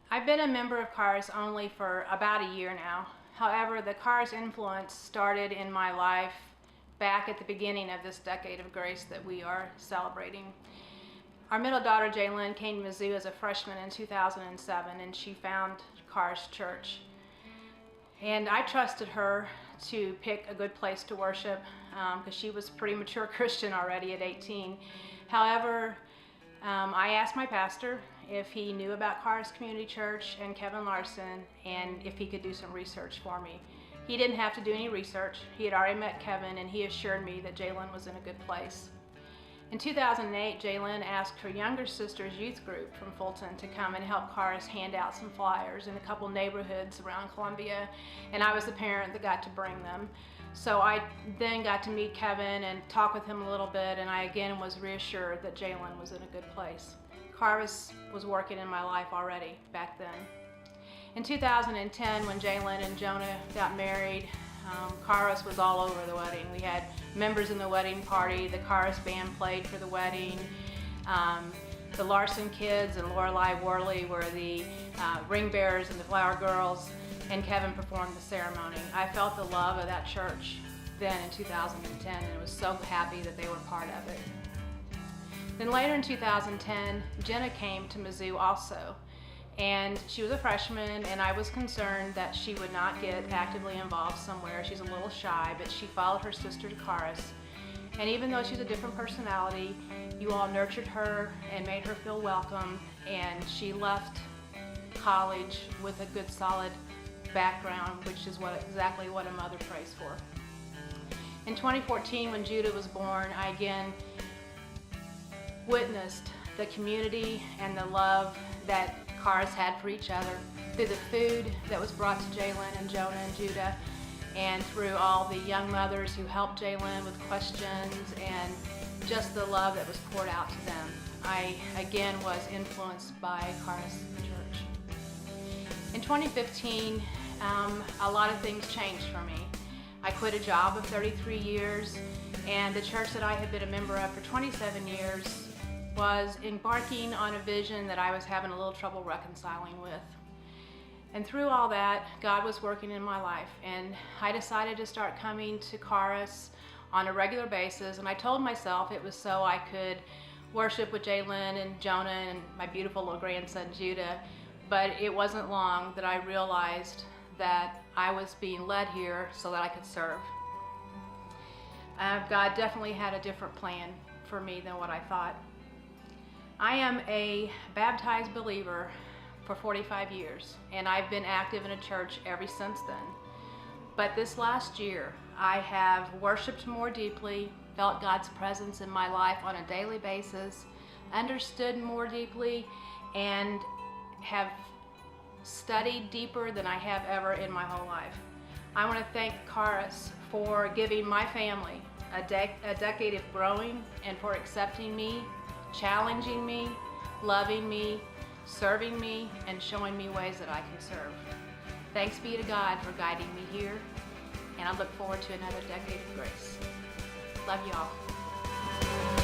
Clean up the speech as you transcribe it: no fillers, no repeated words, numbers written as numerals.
I've been a member of CARS only for about a year now. However, the CARS influence started in my life back at the beginning of this decade of grace that we are celebrating. Our middle daughter, Jana, came to Mizzou as a freshman in 2007, and she found CARS Church. And I trusted her to pick a good place to worship because she was a pretty mature Christian already at 18. However, I asked my pastor if he knew about CARS Community Church and Kevin Larson, and if he could do some research for me. He didn't have to do any research. He had already met Kevin, and he assured me that Jalen was in a good place. In 2008, Jalen asked her younger sister's youth group from Fulton to come and help CARS hand out some flyers in a couple neighborhoods around Columbia, and I was the parent that got to bring them. So I then got to meet Kevin and talk with him a little bit, and I again was reassured that Jalen was in a good place. CARS was working in my life already back then. In 2010, when Jalen and Jana got married, CARS was all over the wedding. We had members in the wedding party. The CARS band played for the wedding. The Larson kids and Lorelei Worley were the ring bearers and the flower girls, and Kevin performed the ceremony. I felt the love of that church then in 2010, and was so happy that they were part of it. Then later in 2010, Jana came to Mizzou also. And she was a freshman, and I was concerned that she would not get actively involved somewhere. She's a little shy, but she followed her sister to CARS. And even though she's a different personality, you all nurtured her and made her feel welcome, and she left college with a good solid background, which is exactly what a mother prays for. In 2014, when Judah was born, I again witnessed the community and the love that CARS had for each other through the food that was brought to Jalen and Jana and Judah, and through all the young mothers who helped Jalen with questions, and just the love that was poured out to them. I again was influenced by CARS Church. In 2015, a lot of things changed for me. I quit a job of 33 years, and the church that I had been a member of for 27 years was embarking on a vision that I was having a little trouble reconciling with. And through all that, God was working in my life, and I decided to start coming to CARS on a regular basis, and I told myself it was so I could worship with Jalen and Jana and my beautiful little grandson Judah, but it wasn't long that I realized that I was being led here so that I could serve. God definitely had a different plan for me than what I thought. I am a baptized believer for 45 years, and I've been active in a church ever since then. But this last year, I have worshiped more deeply, felt God's presence in my life on a daily basis, understood more deeply, and have studied deeper than I have ever in my whole life. I want to thank CARS for giving my family a decade of growing, and for accepting me, challenging me, loving me, serving me, and showing me ways that I can serve. Thanks be to God for guiding me here, and I look forward to another decade of grace. Love you all.